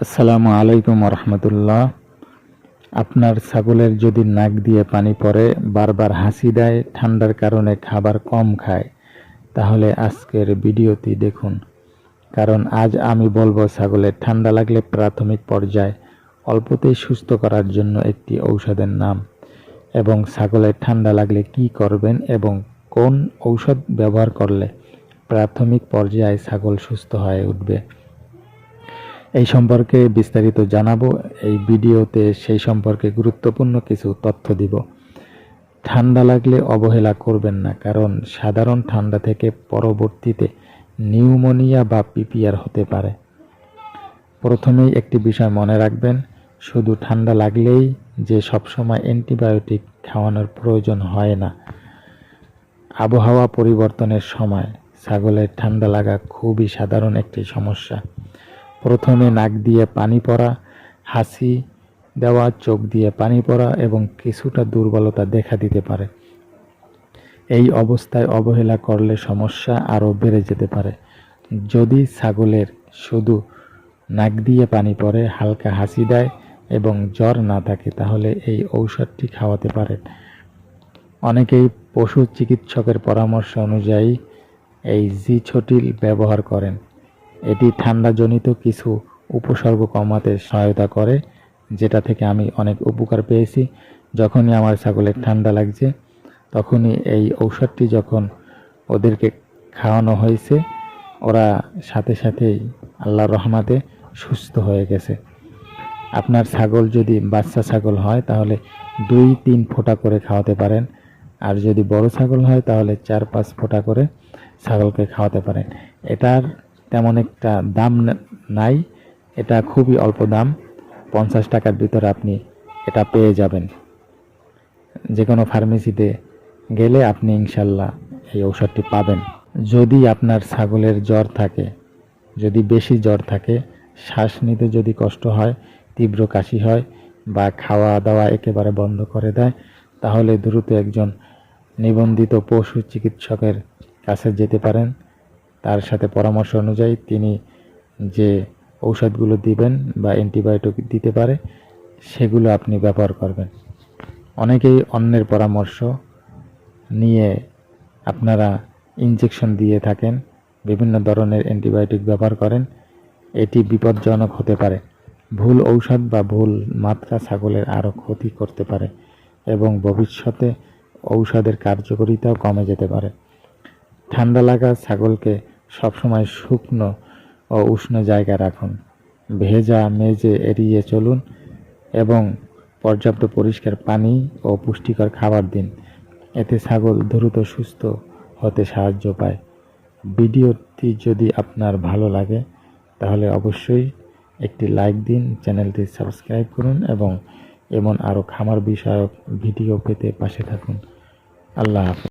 আসসালামু আলাইকুম রহমতুল্লাহ। আপনার ছাগলের যদি নাক দিয়ে পানি পড়ে, বারবার হাসি দেয়, ঠান্ডার কারণে খাবার কম খায়, তাহলে আজকের ভিডিওটি দেখুন। কারণ আজ আমি বলবো ছাগলের ঠান্ডা লাগলে প্রাথমিক পর্যায়ে অল্পতেই সুস্থ করার জন্য একটি ঔষধের নাম, এবং ছাগলের ঠান্ডা লাগলে কি করবেন এবং কোন ঔষধ ব্যবহার করলে প্রাথমিক পর্যায়ে ছাগল সুস্থ হয়ে উঠবে। এই সম্পর্কে বিস্তারিত জানাবো এই ভিডিওতে। সেই সম্পর্কে গুরুত্বপূর্ণ কিছু তথ্য দিব। ঠান্ডা লাগলে অবহেলা করবেন না, কারণ সাধারণ ঠান্ডা থেকে পরবর্তীতে নিউমোনিয়া বা পিপিআর হতে পারে। প্রথমেই একটি বিষয় মনে রাখবেন, শুধু ঠান্ডা লাগলেই যে সবসময় অ্যান্টিবায়োটিক খাওয়ানোর প্রয়োজন হয় না। আবহাওয়া পরিবর্তনের সময় ছাগলের ঠান্ডা লাগা খুবই সাধারণ একটি সমস্যা। প্রথমে নাক দিয়ে পানি পড়া, হাসি দেওয়া, চোখ দিয়ে পানি পড়া এবং কিছুটা দুর্বলতা দেখা দিতে পারে। এই অবস্থায় অবহেলা করলে সমস্যা আরও বেড়ে যেতে পারে। যদি ছাগলের শুধু নাক দিয়ে পানি পড়ে, হালকা হাসি দেয় এবং জ্বর না থাকে, তাহলে এই ঔষধটি খাওয়াতে পারেন। অনেকেই পশু চিকিৎসকের পরামর্শ অনুযায়ী এই জিছোটিল ব্যবহার করেন। এটি ঠান্ডাজনিত কিছু উপসর্গ কমাতে সহায়তা করে, যেটা থেকে আমি অনেক উপকার পেয়েছি। যখনই আমার ছাগলের ঠান্ডা লাগছে, তখনই এই ঔষধটি যখন ওদেরকে খাওয়ানো হয়েছে, ওরা সাথে সাথেই আল্লাহর রহমতে সুস্থ হয়ে গেছে। আপনার ছাগল যদি বাচ্চা ছাগল হয়, তাহলে 2-3 ফোঁটা করে খাওয়াতে পারেন। আর যদি বড় ছাগল হয়, তাহলে 4-5 ফোঁটা করে ছাগলকে খাওয়াতে পারেন। এটার তেমন একটা দাম নাই, এটা খুবই অল্প দাম। 50 টাকার ভিতরে আপনি এটা পেয়ে যাবেন। যে কোনো ফার্মেসিতে গেলে আপনি ইনশাল্লাহ এই ঔষধটি পাবেন। যদি আপনার ছাগলের জ্বর থাকে, যদি বেশি জ্বর থাকে, শ্বাস নিতে যদি কষ্ট হয়, তীব্র কাশি হয় বা খাওয়া দাওয়া একেবারে বন্ধ করে দেয়, তাহলে দ্রুত একজন নিবন্ধিত পশু চিকিৎসকের কাছে যেতে পারেন। তার সাথে পরামর্শ অনুযায়ী তিনি যে ঔষধগুলো দিবেন বা অ্যান্টিবায়োটিক দিতে পারে, সেগুলো আপনি ব্যবহার করবেন। অনেকেই অন্যের পরামর্শ নিয়ে আপনারা ইনজেকশন দিয়ে থাকেন, বিভিন্ন ধরনের অ্যান্টিবায়োটিক ব্যবহার করেন। এটি বিপজ্জনক হতে পারে। ভুল ঔষধ বা ভুল মাত্রা ছাগলের আরও ক্ষতি করতে পারে এবং ভবিষ্যতে ঔষধের কার্যকারিতাও কমে যেতে পারে। ঠান্ডা লাগা ছাগলকে সবসময় শুকনো ও উষ্ণ জায়গায় রাখুন। ভেজা মেজে এড়িয়ে চলুন এবং পর্যাপ্ত পরিষ্কার পানি ও পুষ্টিকর খাবার দিন। এতে ছাগল দ্রুত সুস্থ হতে সাহায্য পায়। ভিডিওটি যদি আপনার ভালো লাগে, তাহলে অবশ্যই একটি লাইক দিন, চ্যানেলটি সাবস্ক্রাইব করুন এবং এমন আরও খামার বিষয়ক ভিডিও পেতে পাশে থাকুন। আল্লাহ হাফেজ।